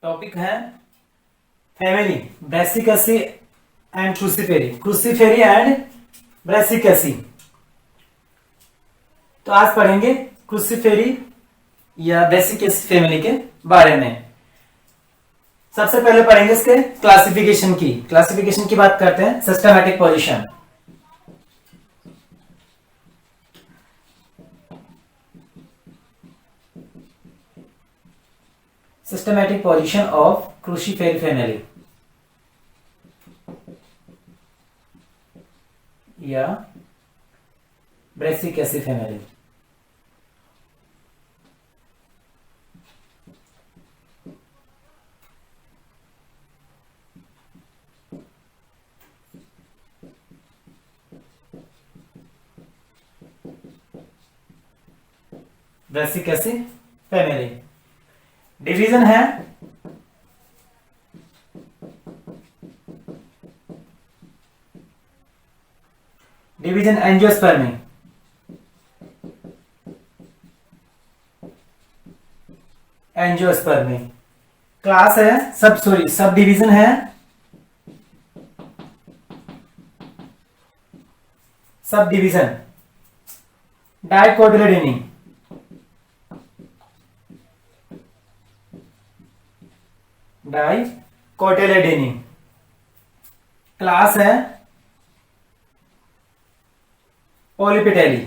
Topic है family Brassicaceae and Cruciferae, Cruciferae and Brassicaceae. तो आज पढ़ेंगे क्रूसीफेरी या ब्रेसिकेसी फैमिली के बारे में। सबसे पहले पढ़ेंगे इसके क्लासिफिकेशन की बात करते हैं। Systematic position, systematic position of cruciferae family या brassicaceae family. Brassicaceae family division है डिवीजन एंजियोस्पर्मी, एंजियोस्पर्मी क्लास है सब डिवीजन है सब डिवीजन डाइकोटिलेडोनी, डाइकोटिलेडोनी क्लास है पॉलीपेटेली,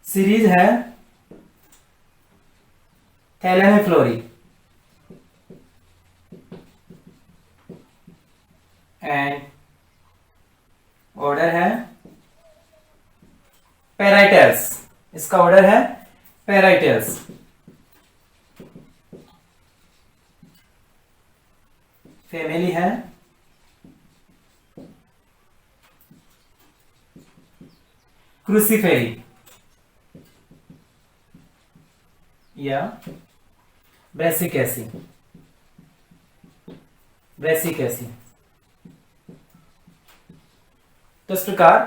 सीरीज है थैलेमोफ्लोरी एंड ऑर्डर है पैराइटल्स। इसका ऑर्डर है पैराइटल्स। फैमिली है क्रूसीफेरी या ब्रेसिकेसी। तो इस प्रकार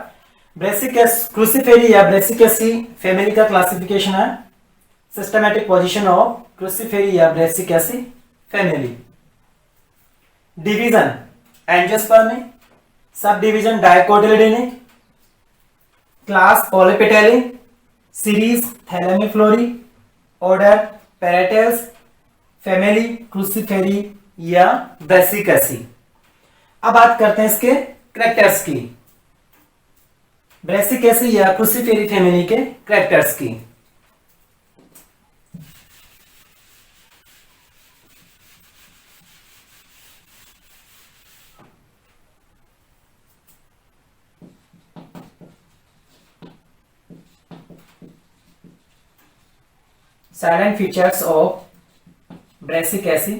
क्रूसीफेरी या ब्रेसिकेसी फैमिली का क्लासिफिकेशन है सिस्टमैटिक पोजीशन ऑफ क्रूसीफेरी या brassicaceae family. Division angiospermae, subdivision dicotyledonae, class polypetalae, series thalamiflorae, order parietales, family cruciferae या ब्रेसिकेसी। अब बात करते हैं इसके कैरेक्टर्स की, ब्रेसिकेसी या क्रूसीफेरी फैमिली के कैरेक्टर्स की। Silent features of ब्रेसिकेसी,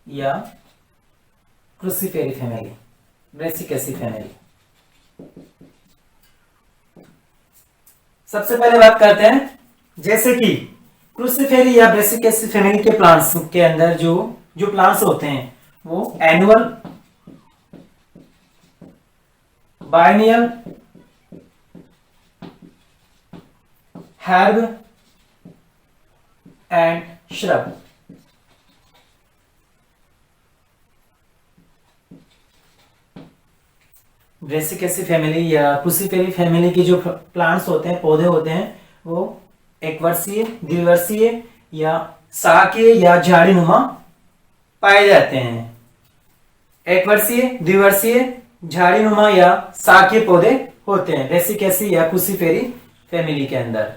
या क्रूसीफेरी फैमिली, ब्रेसिकेसी फैमिली। सबसे पहले बात करते हैं जैसे कि क्रूसीफेरी या ब्रेसिकेसी फैमिली के प्लांट्स के अंदर जो प्लांट्स होते हैं वो annual, biennial, herb and shrub. Brassicaceae family या क्रूसीफेरी फैमिली की जो प्लांट्स होते हैं, पौधे होते हैं, वो एक वर्षीय, द्विवर्षीय या शाकीय या झाड़ीनुमा पाए जाते हैं। एक वर्षीय, द्विवर्षीय, झाड़ीनुमा या शाकीय पौधे होते हैं ब्रेसिकेसी या क्रूसीफेरी फैमिली के अंदर।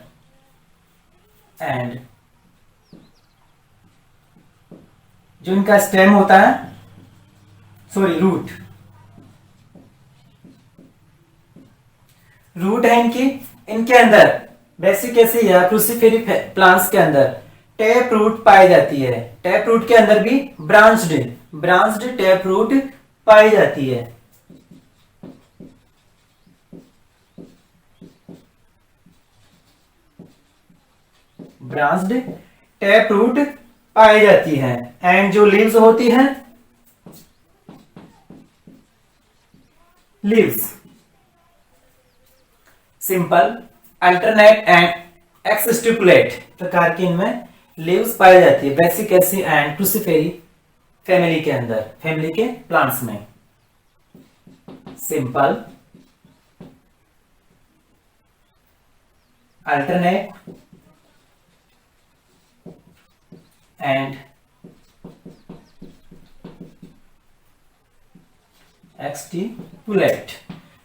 एंड जो इनका स्टेम होता है, रूट है इनके अंदर ब्रेसिकेसी या क्रूसीफेरी प्लांट्स के अंदर टैप रूट पाई जाती है। टैप रूट के अंदर भी ब्रांच्ड टैप रूट पाई जाती है। ब्रांच्ड टैप रूट पाई जाती है। एंड जो लीव्स होती हैं, लीव्स सिंपल, अल्टरनेट एंड एक्सस्टिपुलेट प्रकार की इनमें लीव्स पाई जाती है ब्रेसिकेसी एंड क्रूसिफेरी फैमिली के अंदर, फैमिली के प्लांट्स में। सिंपल, अल्टरनेट एंड एक्सटिपुलेट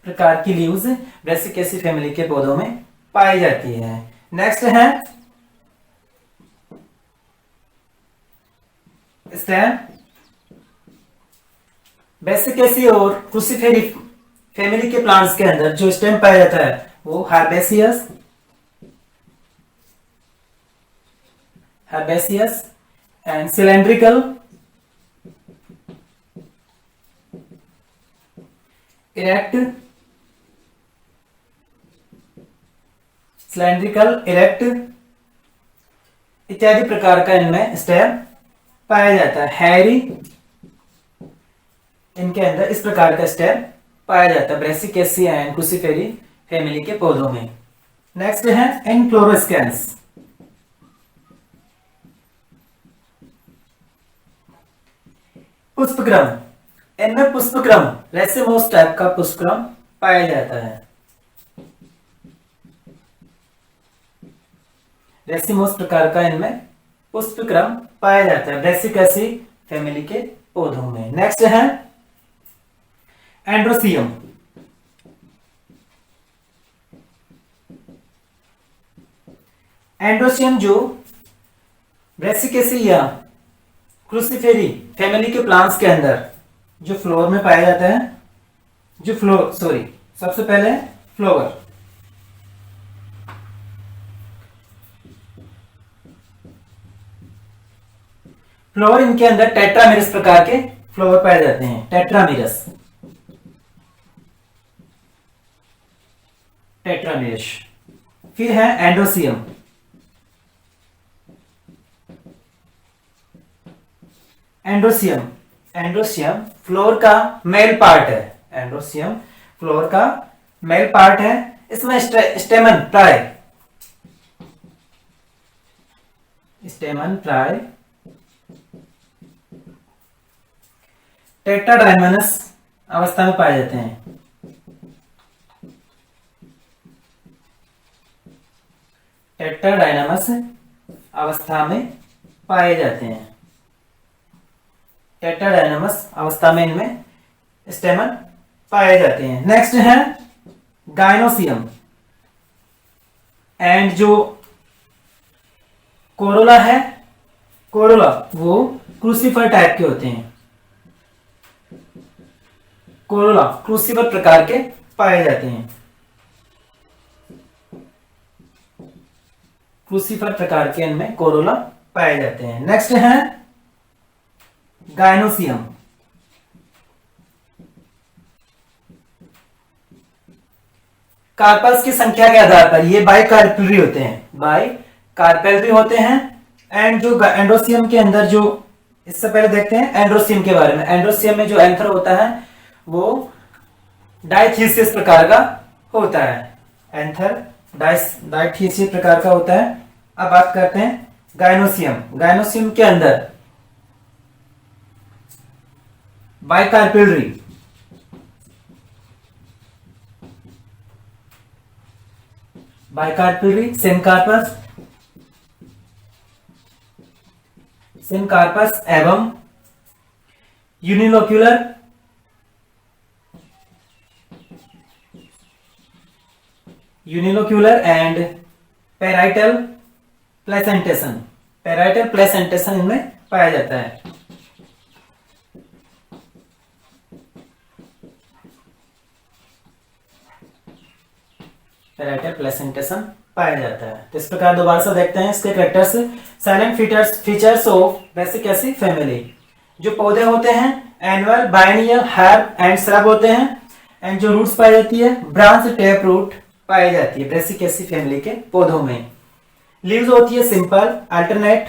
प्रकार की लीव्स ब्रेसिकेसी फैमिली के पौधों में पाई जाती है। नेक्स्ट है स्टेम। ब्रेसिकेसी और क्रूसिफेरी फैमिली के प्लांट्स के अंदर जो स्टेम पाया जाता है वो herbaceous, and cylindrical, erect, erect इत्यादि प्रकार का इनमें स्टेम पाया जाता है। हैरी, इनके अंदर इस प्रकार का स्टेम पाया जाता है ब्रेसिकेसी एंड क्रूसिफेरी फैमिली के पौधों में। नेक्स्ट है इनफ्लोरेस्केंस। पुष्पक्रम, इनमें पुष्पक्रम रेसिमोस टाइप का पुष्पक्रम पाया जाता है। रेसिमोस प्रकार का इनमें पुष्पक्रम पाया जाता है ब्रेसिकेसी फैमिली के पौधों में। नेक्स्ट है एंड्रोसियम। एंड्रोसियम जो ब्रेसिकेसी या क्रूसिफेरी फैमिली के प्लांट्स के अंदर जो फ्लोर में पाया जाता है, सबसे पहले फ्लावर, फ्लावर इनके अंदर टेट्रामेरस प्रकार के फ्लावर पाए जाते हैं, टेट्रामेरस, फिर है एंड्रोसियम। एंड्रोसियम फ्लोर का मेल पार्ट है, एंड्रोसियम फ्लोर का मेल पार्ट है। इसमें स्टेमन प्राय टेट्राडाइमनस अवस्था में पाए जाते हैं। टेट्राडाइनमस अवस्था में पाए जाते हैं। टेट्राडाइनमस अवस्था में इनमें स्टेमन पाए जाते हैं। नेक्स्ट है गाइनोसियम। एंड जो कोरोला है, कोरोला वो क्रूसिफर टाइप के होते हैं, कोरोला क्रूसिफर प्रकार के पाए जाते हैं, क्रूसिफर प्रकार के इनमें कोरोला पाए जाते हैं। नेक्स्ट है गाइनोसियम। कार्पल्स की संख्या के आधार पर ये बाइकार्पेलरी होते हैं। एंड जो एंड्रोसियम के अंदर जो, इससे पहले देखते हैं एंड्रोसियम के बारे में। एंड्रोसियम में जो एंथर होता है वो डाइथीसियस प्रकार का होता है, एंथर डाइथीसियस प्रकार का होता है। अब बात करते हैं गाइनोसियम के अंदर बाइकार्पेलरी, सिनकार्पस एवं यूनिलोक्यूलर एंड पैराइटल प्लेसेंटेशन इनमें पाया जाता है। पैराइटल प्लेसेंटेशन पाया जाता है। तो इस प्रकार दोबारा से देखते हैं इसके characters. Salient features of Brassicaceae family. जो पौधे होते हैं annual, biennial, herb and shrub होते हैं। एंड जो रूट्स पाई जाती है ब्रांच, टैप रूट पाई जाती है ब्रेसिकेसी फैमिली के पौधों में। लीव्स होती है सिंपल, अल्टरनेट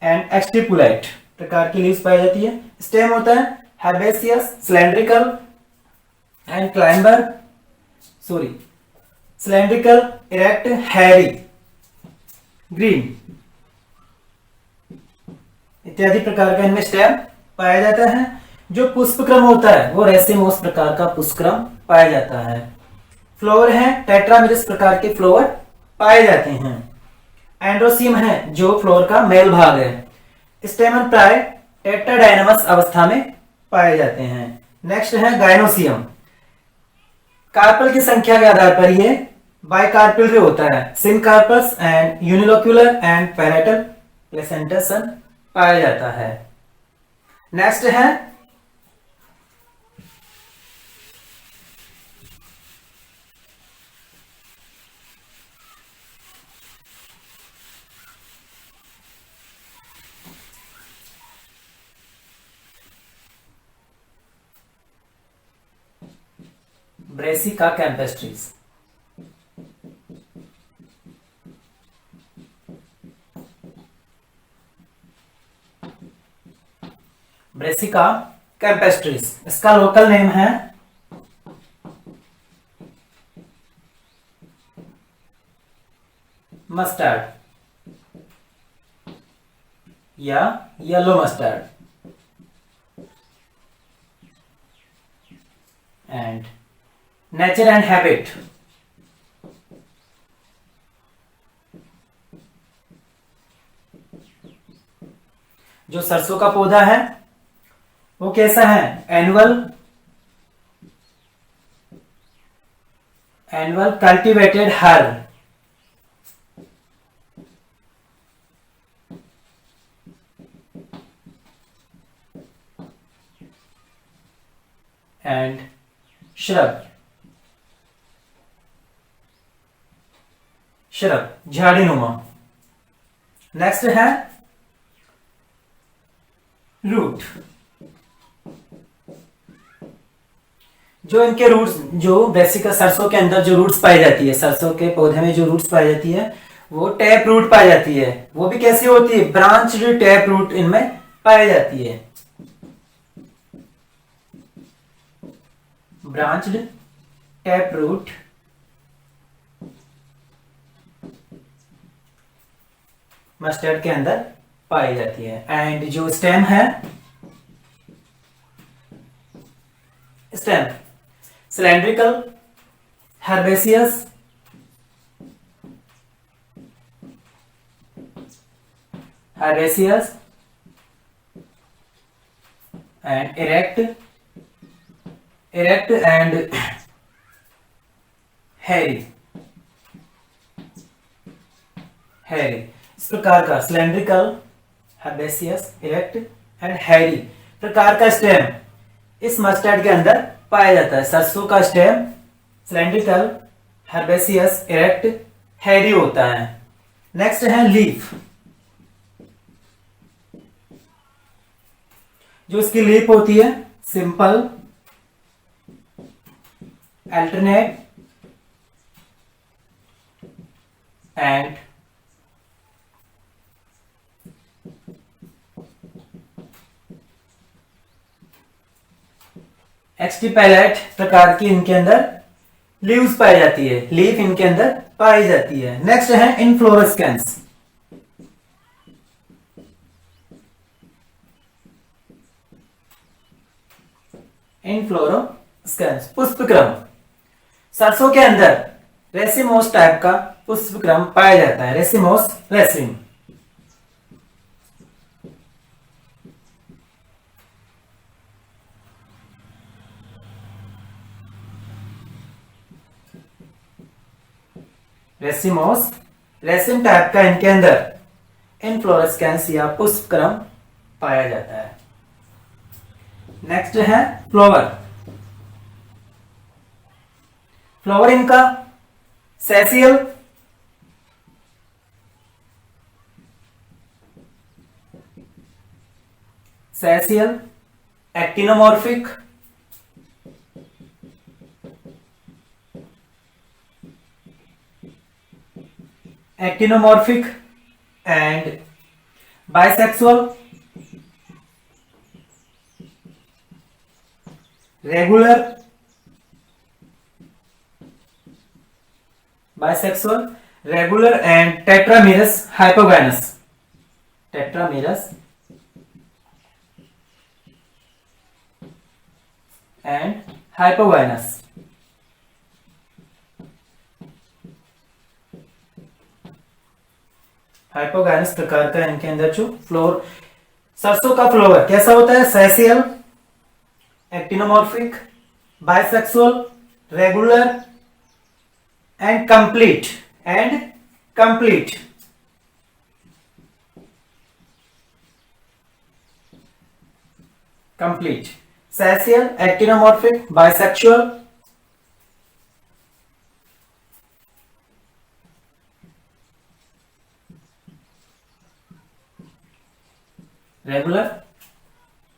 एंड एक्स्टिपुलेट प्रकार की लीव्स पाई जाती है। स्टेम होता है herbaceous, cylindrical and climber, cylindrical, erect, hairy, green इत्यादि प्रकार का इनमें स्टेम पाया जाता है। जो पुष्पक्रम होता है वो रेसिमोस प्रकार का पुष्पक्रम पाया जाता है। फ्लावर है टेट्रामेरस प्रकार के फ्लावर पाए जाते हैं। एंड्रोसियम है जो फ्लोर का मेल भाग है। स्टेमन प्राय टेट्राडाइनमस अवस्था में पाए जाते हैं। नेक्स्ट है गायनोसियम। कार्पल की संख्या के आधार पर ये बाइकार्पल होता है। Syncarpous and unilocular and parietal placentation पाया जाता है। नेक्स्ट है ब्रेसिका कैम्पेस्ट्रीज। ब्रेसिका कैम्पेस्ट्रीज इसका लोकल नेम है मस्टर्ड या yellow mustard and nature and habit. जो सरसों का पौधा है वो कैसा है? Annual cultivated herb and shrub झाड़ीनुमा। नेक्स्ट है रूट। जो इनके रूट्स, जो ब्रेसिका सरसों के अंदर जो रूट्स पाई जाती है, सरसों के पौधे में जो रूट्स पाई जाती है वो टैप रूट पाई जाती है। वो भी कैसी होती है? ब्रांच्ड टैप रूट इनमें पाई जाती है। ब्रांच्ड टैप रूट मस्टर्ड के अंदर पाई जाती है। एंड जो स्टेम है, stem cylindrical, herbaceous, and erect and hairy। इस प्रकार का cylindrical, herbaceous, erect and hairy प्रकार का स्टेम इस मस्टर्ड के अंदर पाया जाता है। सरसों का stem cylindrical, herbaceous, erect, hairy होता है। नेक्स्ट है लीफ। जो इसकी लीफ होती है सिंपल, अल्टरनेट एंड एक्सटिपैलेट प्रकार की इनके अंदर लीव्स पाई जाती है। लीफ इनके अंदर पाई जाती है। नेक्स्ट है इनफ्लोरेस्केंस। इनफ्लोरेस्केंस पुष्पक्रम। सरसों के अंदर रेसिमोस टाइप का पुष्पक्रम पाया जाता है। रेसिमोस रेसिम। रेसिमोस रेसिम टाइप का इनके अंदर इनफ्लोरेस्केंस या पुष्पक्रम पाया जाता है। नेक्स्ट है फ्लावर। फ्लावर इनका sessile, actinomorphic, and bisexual, regular, bisexual, regular and tetramerous hypogynous, tetramerous and hypogynous. Hypogynous प्रकार का इनके अंदर जो फ्लोर, सरसों का फ्लोवर कैसा होता है? Sessile, actinomorphic, bisexual, regular and complete, and complete. Complete, sessile, actinomorphic, bisexual, regular,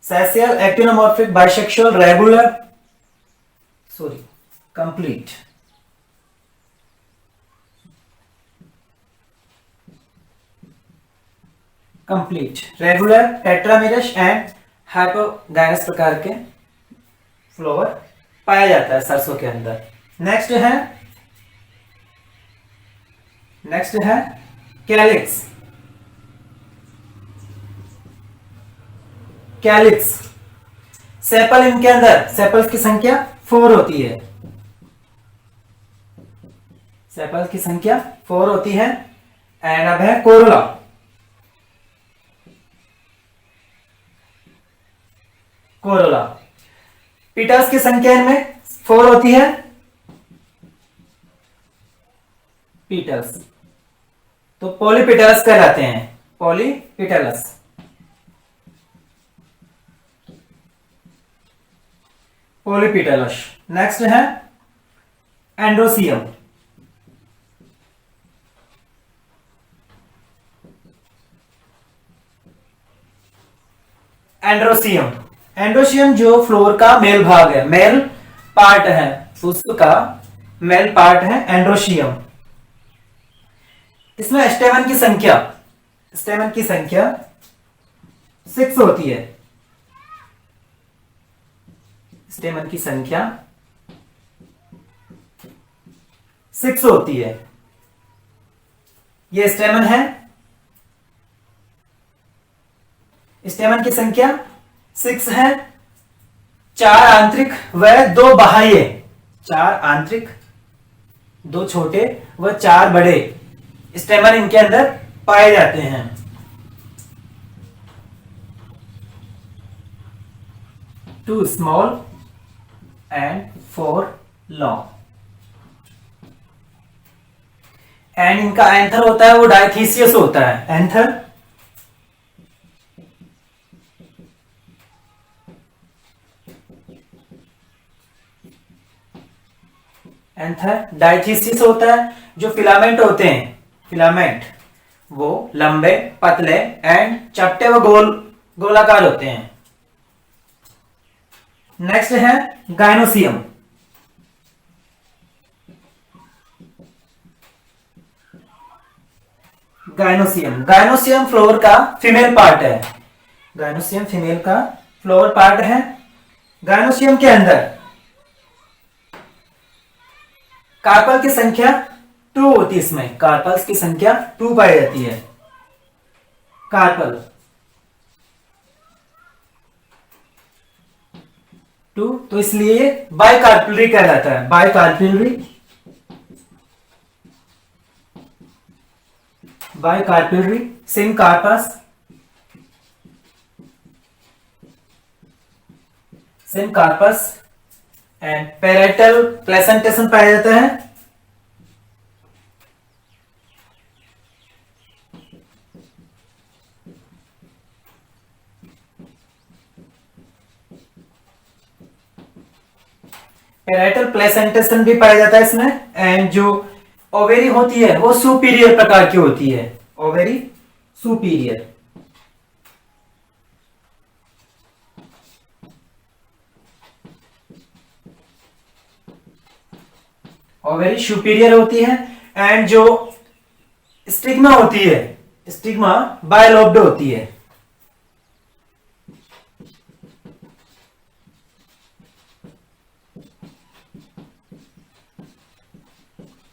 sessile, actinomorphic, bisexual, regular, sorry, complete. Complete, regular, tetramerous and hypogynous प्रकार के फ्लोवर पाया जाता है सरसों के अंदर। नेक्स्ट है कैलिक्स। कैलिक्स, सेपल, इनके अंदर सेपल्स की संख्या 4 होती है। सेपल्स की संख्या 4 होती है। एंड अब है कोरोला। कोरोला, पीटल्स की संख्या इनमें 4 होती है। पीटल्स तो पॉलीपिटलस कहलाते हैं, पॉलीपिटलस। पॉलीपिटलस। नेक्स्ट है एंड्रोसियम। एंड्रोसियम, एंड्रोसियम जो फ्लोर का मेल भाग है, मेल पार्ट है, उसका मेल पार्ट है एंड्रोसियम। इसमें स्टेमन की संख्या 6 होती है। स्टेमन की संख्या 6 होती है। ये स्टेमन है। स्टेमन की संख्या 6 है। 4 आंतरिक व 2 बाह्य। 4 आंतरिक, 2 छोटे व 4 बड़े स्टेमन इनके अंदर पाए जाते हैं। Two small and 4 long. And इनका एंथर होता है वो डायथीसियस होता है। एंथर डायथीसियस होता है। जो फिलामेंट होते हैं, फिलामेंट वो लंबे, पतले एंड चपटे व गोलाकार होते हैं। नेक्स्ट है गायनोसियम। गायनोसियम फ्लोर का फीमेल पार्ट है। गायनोसियम फीमेल का फ्लोर पार्ट है। गायनोसियम के अंदर कार्पल की संख्या 2 होती है। इसमें कार्पल्स की संख्या 2 पाई जाती है। कार्पल 2, तो इसलिए ये बाइकार्पिलरी कहलाता है। Bicarpellary, syncarpous, and parietal placentation पाया जाता है। पैरेटल प्लेसेंटेशन भी पाया जाता है इसमें। एंड जो ओवेरी होती है वो सुपीरियर प्रकार की होती है। Ovary superior. ओवेरी सुपीरियर होती है। एंड जो स्टिग्मा होती है स्टिग्मा बायलोब्ड होती है।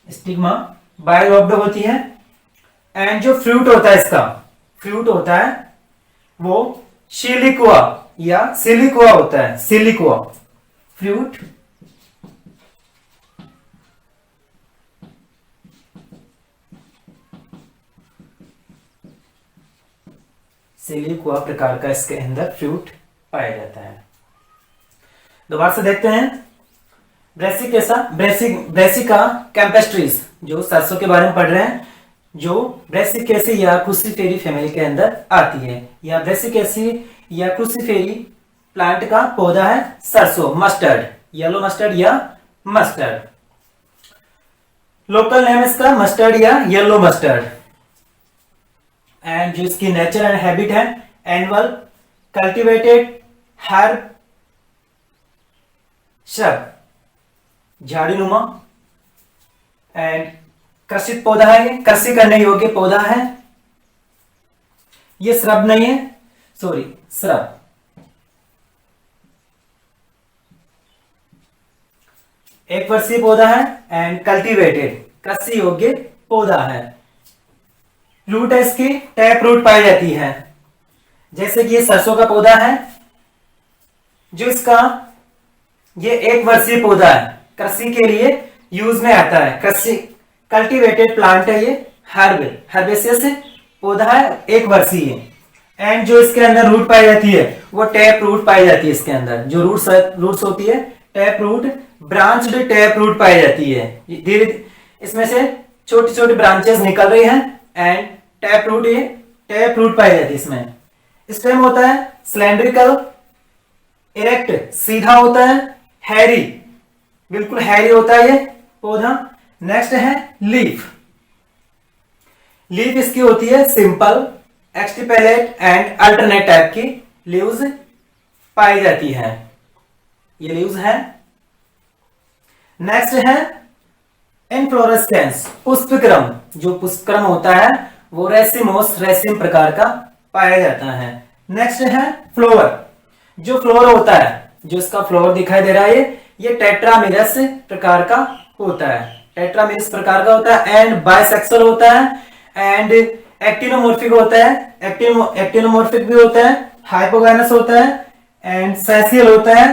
स्टिग्मा बायलोब्ड होती है। एंड जो फ्रूट होता है, इसका फ्रूट होता है वो सिलिकुआ या सिलिकुआ होता है। सिलिकुआ फ्रूट सिलिकुआ प्रकार का इसके अंदर फ्रूट पाया जाता है। दोबारा से देखते हैं। ब्रेसिका कैम्पेस्ट्रीज, जो सरसों के बारे में पढ़ रहे हैं, जो ब्रेसिकेसी या क्रूसीफेरी फैमिली के अंदर आती है, या ब्रेसिकेसी या क्रूसीफेरी प्लांट का पौधा है सरसों, मस्टर्ड, येलो मस्टर्ड या मस्टर्ड। लोकल नेम इसका मस्टर्ड या येलो मस्टर्ड। एंड जो इसकी नेचर एंड हैबिट है, एनुअल कल्टिवेटेड हर्ब श्रब, झाड़ीनुमा एंड कृषित पौधा है। ये कृषि करने योग्य पौधा है। ये श्रब नहीं है, सॉरी, श्रब। एक वर्षीय पौधा है एंड कल्टीवेटेड, कृषि योग्य पौधा है। रूट है इसकी टैप रूट पाई जाती है। जैसे कि ये सरसों का पौधा है, जो इसका ये एक वर्षीय पौधा है, कृषि के लिए यूज में आता है। कृषि कल्टीवेटेड प्लांट है ये, हर्बेसियस पौधा है, एक वर्षीय। एंड जो इसके अंदर रूट पाई जाती है वो टैप रूट पाई जाती है। इसके अंदर जो रूट्स होती है tap root, branched tap root पाई जाती है। धीरे इसमें से छोटी छोटी ब्रांचेस निकल रही हैं एंड टैप रूट, ये टैप रूट पाई जाती है इसमें। स्टेम होता है सिलेंड्रिकल, इरेक्ट सीधा होता है, हैरी बिल्कुल हैरी होता है ये पौधा। नेक्स्ट है लीफ। लीफ इसकी होती है सिंपल, एक्सटिपेलेट एंड अल्टरनेट टाइप की लीव्स पाई जाती है। ये लीव्स है। नेक्स्ट है इनफ्लोरेसेंस, पुष्पक्रम। जो पुष्पक्रम होता है वो रेसिमोस, रेसिम प्रकार का पाया जाता है। नेक्स्ट है फ्लोवर। जो फ्लोवर होता है, जो इसका फ्लोवर दिखाई दे रहा है, ये टेट्रामेरस प्रकार का होता है। टेट्रामेरस प्रकार का होता है एंड बाइसेक्सुअल होता है एंड एक्टिनोमॉर्फिक होता है। एक्टिनोमॉर्फिक भी होता है, हाइपोगाइनस होता है एंड सेसियल होता है।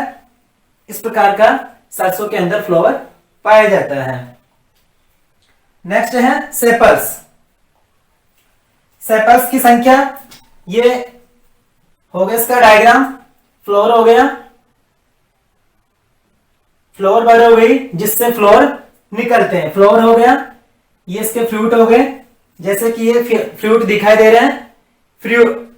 इस प्रकार का सरसों के अंदर फ्लावर पाया जाता है। नेक्स्ट है सेपल्स। सेपल्स की संख्या, ये हो गया इसका डायग्राम। फ्लोर हो गया, फ्लोर बड़ हो गई जिससे फ्लोर निकलते हैं, फ्लोर हो गया। ये इसके फ्रूट हो गए, जैसे कि ये फ्रूट दिखाई दे रहे हैं।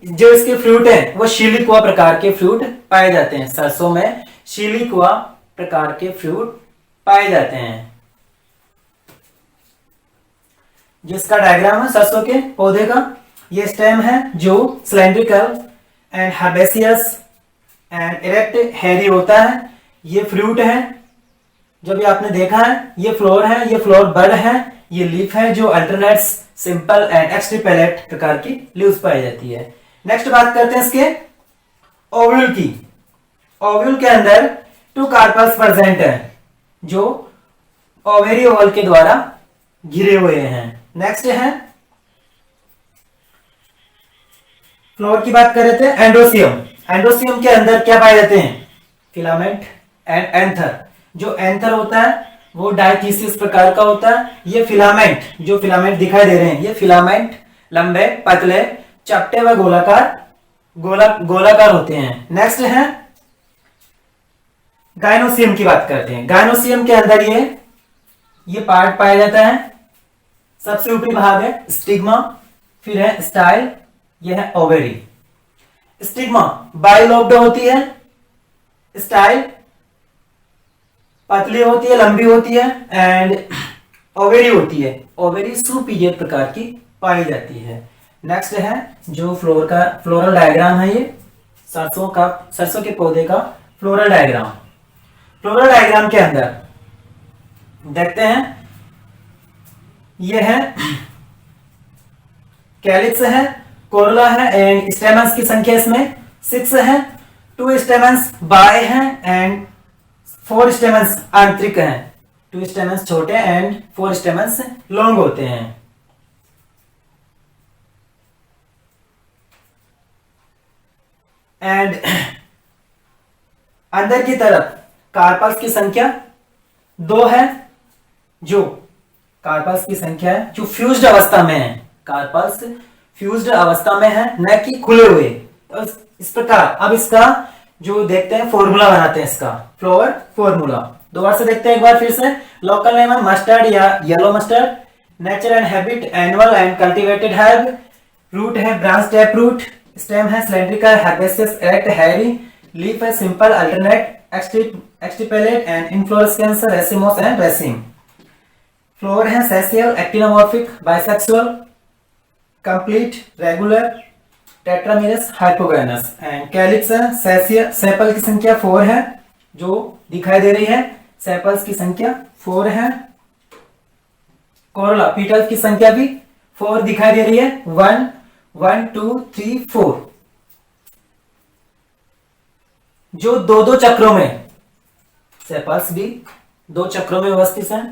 जो इसके फ्रूट है वो शिलिकुआ प्रकार के फ्रूट पाए जाते हैं। सरसों में शिलिकुआ प्रकार के फ्रूट पाए जाते हैं। जिसका डायग्राम है सरसों के पौधे का, ये स्टेम है जो cylindrical and herbaceous and erect Harry होता है। ये फ्रूट है, जो भी आपने देखा है। ये फ्लोर है, ये फ्लोर बड है। ये लीफ है जो अल्टरनेट्स, सिंपल एंड एक्सट्रीपेलेट प्रकार की लीव्स पाई जाती है। नेक्स्ट बात करते हैं इसके ओव्यूल की। ओव्यूल के अंदर 2 कार्पल्स प्रेजेंट है जो ओवेरियोल के द्वारा घिरे हुए हैं। नेक्स्ट है फ्लोर की बात कर रहे थे, एंडोसियम। एंडोसियम के अंदर क्या पाए जाते हैं? Filament and anther. जो एंथर होता है वो डायथीसिस प्रकार का होता है। ये फिलामेंट, जो फिलामेंट दिखाई दे रहे हैं, ये फिलामेंट लंबे, पतले, चपटे व गोलाकार होते हैं। नेक्स्ट है गायनोसियम की बात करते हैं। गायनोसियम के अंदर ये पार्ट पाया जाता है। सबसे ऊपरी भाग है स्टिग्मा, फिर है स्टाइल, यह है ओवेरी। स्टिग्मा बाइलोब्ड होती है, स्टाइल पतली होती है, लंबी होती है एंड ओवेरी होती है। ओवेरी सुपीरियर प्रकार की पाई जाती है। नेक्स्ट है जो फ्लोरल डायग्राम है, ये सरसों के पौधे का फ्लोरल डायग्राम। फ्लोरल डायग्राम के अंदर देखते हैं, यह है कैलिक्स है, कोरोला है एंड स्टेमन्स की संख्या इसमें 6 है। 2 स्टेमन्स बाय हैं एंड 4 स्टेमन्स आंतरिक हैं। 2 स्टेमन्स छोटे एंड 4 स्टेमन्स लॉन्ग होते हैं। एंड अंदर की तरफ कार्पल्स की संख्या 2 है, जो कार्पल्स की संख्या है जो फ्यूज्ड अवस्था में है। कार्पल्स फ्यूज्ड अवस्था में है, न कि खुले हुए। तो इस प्रकार अब इसका जो देखते हैं फॉर्मूला बनाते हैं, इसका फ्लोवर फॉर्मूला दोबारा से देखते हैं एक बार फिर से। लोकल नेम है मस्टर्ड या yellow mustard. Nature and habit annual and cultivated herb. Root है ब्रांच टैप रूट। स्टेम है cylindrical herbaceous erect hairy। Leaf है simple alternate exstipulate and inflorescence racemose and raceme. Flower है sessile actinomorphic bisexual complete regular tetramerous hypogynous. And calyx है sessile. Sepal की संख्या 4 है जो दिखाई दे रही है, सेपल्स की संख्या 4 है। कोरोला पीटल्स की संख्या भी 4 दिखाई दे रही है, 1 1 2 3 4, जो 2-2 चक्रों में, सेपल्स भी 2 चक्रों में व्यवस्थित है,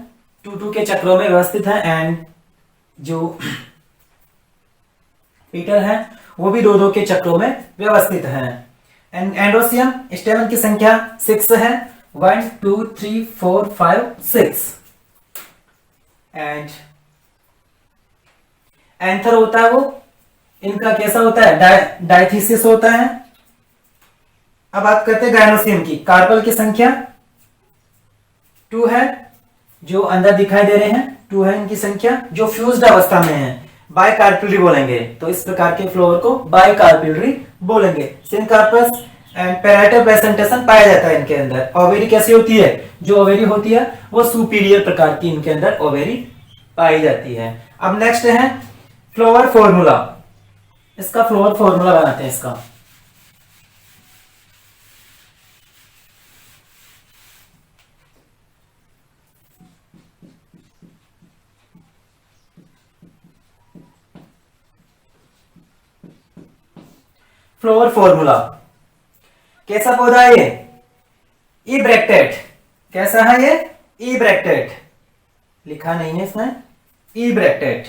2-2 के चक्रों में व्यवस्थित है। एंड जो पीटल है वो भी 2-2 के चक्रों में व्यवस्थित है। एंड एंड्रोसियम स्टेमन की संख्या 6 है, 1 2 3 4 5 6। एंड एंथर होता है वो, इनका कैसा होता है, डायथीसिस होता है। अब बात करते हैं गायनोसियम की। कार्पल की संख्या 2 है, जो अंदर दिखाई दे रहे हैं 2 है इनकी संख्या, जो फ्यूज्ड अवस्था में है। बाइकार्पिलरी बोलेंगे, तो इस प्रकार के फ्लोवर को बाइकार्पिलरी बोलेंगे। सिनकार्पस एंड पैराइटल प्रेजेंटेशन पाया जाता है इनके अंदर। ओवेरी कैसी होती है, जो ओवेरी होती है वो सुपीरियर प्रकार की इनके अंदर ओवेरी पाई जाती है। अब नेक्स्ट है फ्लोवर फॉर्मूला। इसका फ्लोवर फॉर्मूला बनाते हैं इसका। फ्लोवर फॉर्मूला कैसा पौधा है ये, ई ब्रैक्टेट। कैसा है ये, ई ब्रैक्टेट। लिखा नहीं है इसमें, ई ब्रैक्टेट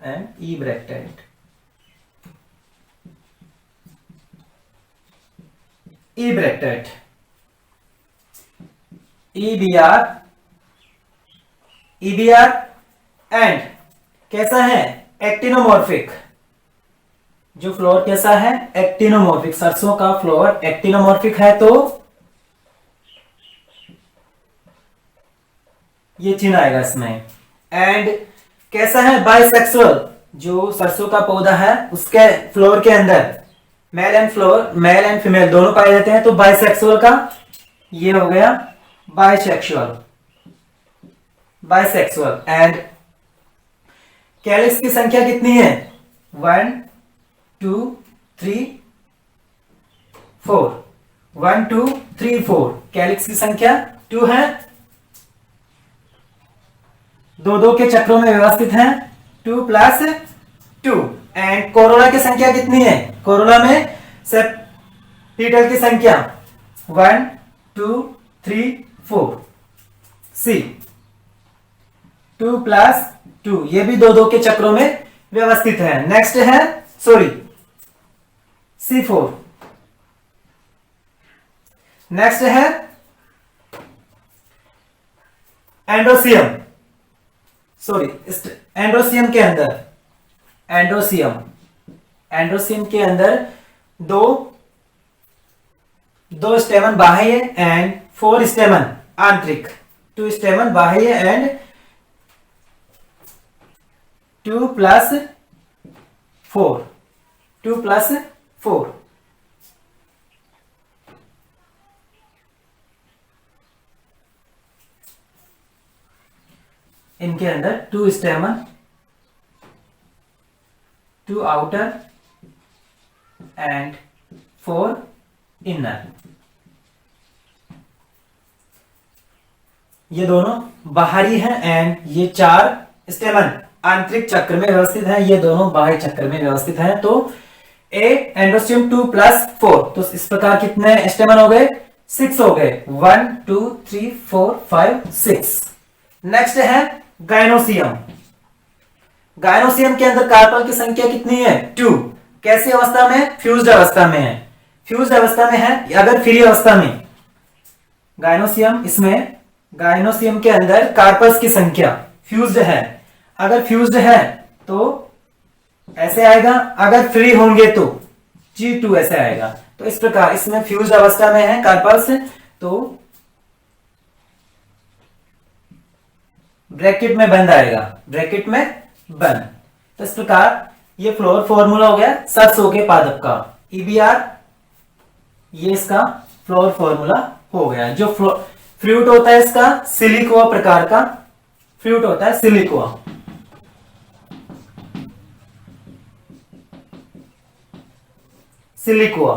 and E ब्रैक्टेट। E ब्रैक्टेट, EBR and कैसा है, एक्टिनोमॉर्फिक। जो फ्लोर कैसा है, एक्टिनोमॉर्फिक। सरसों का फ्लोर एक्टिनोमॉर्फिक है, तो ये चिन्ह आएगा इसमें। एंड कैसा है, बाइसेक्सुअल। जो सरसों का पौधा है उसके फ्लोर के अंदर मेल एंड फीमेल दोनों पाए जाते हैं, तो बाइसेक्सुअल का ये हो गया बाइसेक्सुअल। एंड कैलिक्स की संख्या कितनी है, 1 2 3 4, 1 2 3 4। कैलिक्स की संख्या 2 है, 2-2 के चक्रों में व्यवस्थित हैं, 2 + 2। एंड कोरोला की संख्या कितनी है, कोरोला में पीटल की संख्या 1 2 3 4। सी 2 + 2, ये भी 2-2 के चक्रों में व्यवस्थित है। नेक्स्ट है C4। नेक्स्ट है एंड्रोसियम। एंड्रोसियम के अंदर दो स्टेमन बाह्य एंड 4 स्टेमन आंतरिक। 2 स्टेमन बाह्य एंड 2 + 4, 2 + 4। इनके अंदर 2 स्टेमन, 2 आउटर एंड 4 इनर। ये दोनों बाहरी हैं एंड ये 4 स्टेमन आंतरिक चक्र में व्यवस्थित है, ये दोनों बाह्य चक्र में व्यवस्थित है। तो ए एंडोस्टियम 2 प्लस 4, तो इस प्रकार कितने स्टेमन हो गए? 6 हो गए। 1 2 3 4 5 6। नेक्स्ट है गायनोसियम। गायनोसियम के अंदर कार्पल की संख्या कितनी है? 2। कैसी अवस्था में? फ्यूज्ड अवस्था में है। फ्यूज्ड अवस्था में है, अगर फ्री अवस्था में गायनोसियम, इसमें गायनोसियम के अंदर कार्पल्स की संख्या फ्यूज्ड है, अगर फ्यूज्ड है तो ऐसे आएगा, अगर फ्री होंगे तो G2 ऐसे आएगा। तो इस प्रकार इसमें फ्यूज्ड अवस्था में है कार्पल्स, तो ब्रैकेट में बंद आएगा, ब्रैकेट में बंद। तो इस प्रकार ये फ्लोर फॉर्मूला हो गया सर्सों के पादप का, EBR, ये इसका फ्लोर फॉर्मूला हो गया। जो फ्रूट होता है इसका सिलिकोआ प्रकार का फ्रूट होता है, सिलिकोआ। सिलिकोआ